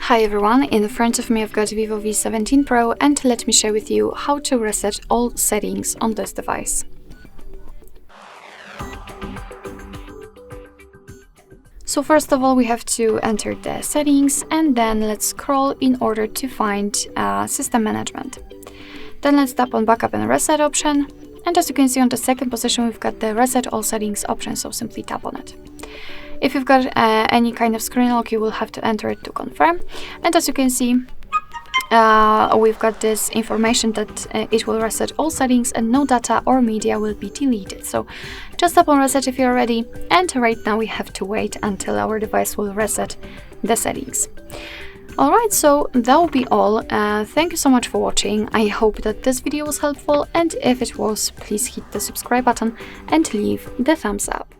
Hi everyone, in front of me I've got Vivo V17 Pro and let me share with you how to reset all settings on this device. So first of all we have to enter the settings and then let's scroll in order to find system management. Then let's tap on backup and reset option, and as you can see on the second position we've got the reset all settings option, so simply tap on it. If you've got any kind of screen lock, you will have to enter it to confirm. And as you can see, we've got this information that it will reset all settings and no data or media will be deleted. So just tap on reset if you're ready, and right now we have to wait until our device will reset the settings. Alright, so that will be all. Thank you so much for watching. I hope that this video was helpful, and if it was, please hit the subscribe button and leave the thumbs up.